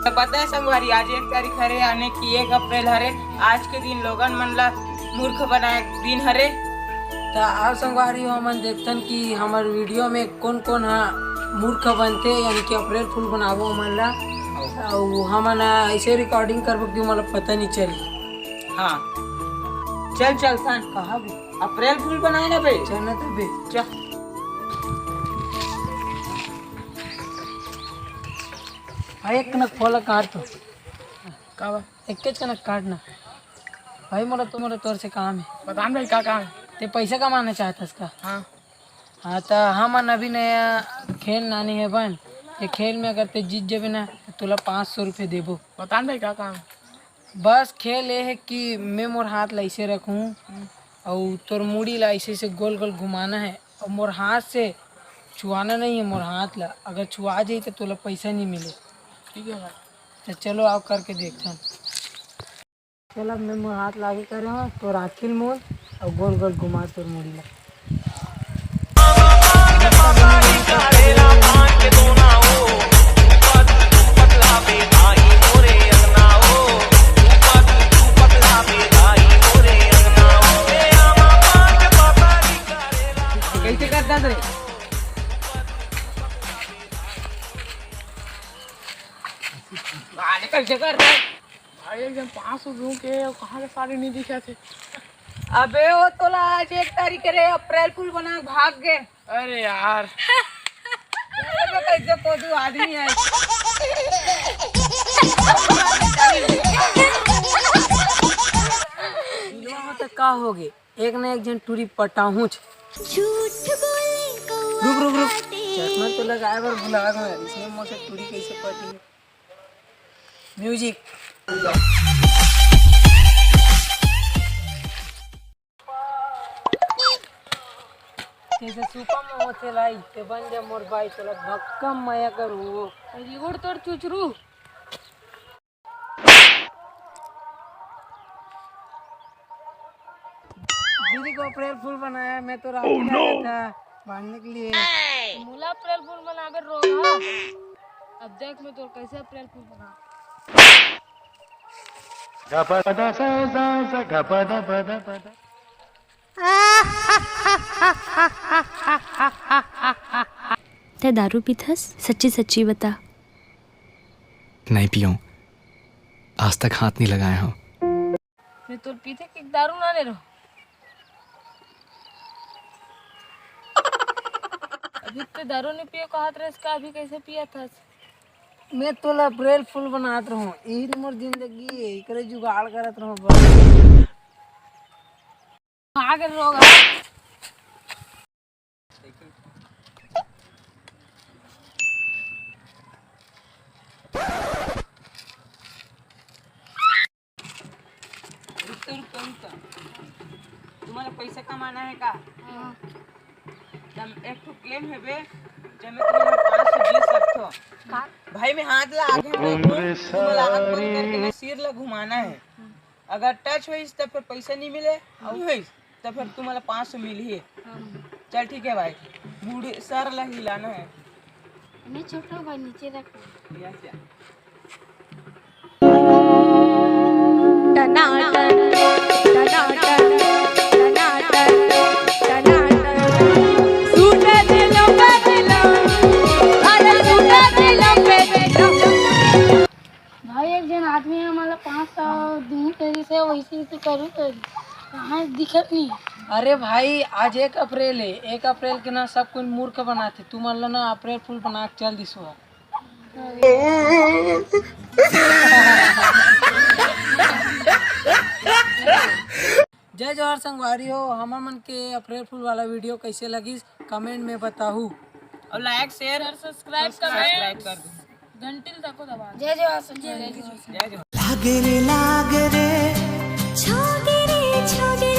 तो पता है संगवारी आज 1 तारीख हरे यानी कि 1 अप्रैल हरे। आज के दिन लोगन मन ला मूर्ख बनाए दिन हरे। तो आप संगवारी हो मन देखतन कि हमार वीडियो में कौन कौन मूर्ख बनते यानी कि अप्रैल फूल बनाबो मन ला और हमन ऐसे रिकॉर्डिंग करबो कि मतलब पता नहीं चली। हाँ चल चल सन कहा भी अप्रैल फूल बनाए ना बे। चलना तबे चल भाई एक कनक फल काट तो का एक कनक काटना भाई मोला तोर से काम है। बता भाई का काम है? ते पैसा कमाना चाहता इसका। हाँ हाँ तो हम अभी नया खेल नानी है बन ये खेल में अगर ते जीत जाबे ना तो तुला 500 रुपये देबो। बता भाई का काम है? बस खेल ये है कि मैं मोर हाथ ला ऐसे रखूँ और तोर मुड़ी ला ऐसे से गोल गोल घुमाना है और मोर हाथ से छुआना नहीं है। मोर हाथ ला अगर छुआ जाए तो तुला पैसा नहीं मिले। ठीक है भाई। तो चलो आप करके देखते हैं। चलो अब मैं मोर हाथ लागे कर रहा हूँ तो राखिल मोर और गोल गोल घुमा तोर मुड़ी ला। कैसे करता थे? कैसे कर रहा है? भाई एकदम 500 दूं के कहाँ के सारे नहीं दिखे थे। अबे वो तोला आज 1 तारीख रे अप्रैल फूल बना भाग गए। अरे यार कैसे कोदू आदमी है। तो का हो गए एक न एक जन टूरी पटाहूँ रुक रुक रुक चश्मा तो लगाए बार भुला गए इसमें मुझसे टूरी कैसे पटी। म्यूजिक कैसे सुपर में होते लाई ते बन जा मोर बाई चला भक्कम माया करू रिगोड़ तोड़ चुचरू। दीदी को अप्रैल फूल बनाया मैं तो राखी लाया था बांधने के लिए। मूला अप्रैल फूल बना कर रोगा। अब देख मैं तो कैसे अप्रैल फूल बना। ते दारू पीथस सच्ची सच्ची बता। नहीं पियो आज तक हाथ नहीं लगाया हूँ। मैं तो पीते कि दारू ना ले रहो। अभी तो दारू नहीं पियो कहा था इसका अभी कैसे पिया था? मैं तो अप्रैल फूल बनात रहूं यही मोर जिंदगी है एकरे जुगाड़ करत रहूं बस। कहाँ के रोगा? तुम्हारा पैसा कमाना है का? एक तो गेम है बे जब मैं तुम्हें 500 जीत सकतो। भाई मैं हाथ ला आगे तुम्हारा हाथ बंद करके ना सिर ला घुमाना है। अगर टच होइस तो फिर पैसा नहीं मिले और होइस तो फिर तुम्हारा 500 मिल ही। चल ठीक है भाई बूढ़े सर ला हिलाना है। मैं छोटा भाई नीचे रख। भाई एक जन आदमी है हमारा 500 दूं तेरी से वैसे तो करूँ तो कहाँ दिखत नहीं। अरे भाई आज 1 अप्रैल है 1 अप्रैल के ना सब कोई मूर्ख बनाते तू मान लो ना अप्रैल फूल बना के चल दिसो। जय जोहर संगवारी हो हमर मन के अप्रैल फूल वाला वीडियो कैसे लगी कमेंट में बताहू और लाइक शेयर और सब्सक्राइब कर दो। घंटी तक दबा। जय जय जय जय। लागे रे छोटे रे छोटे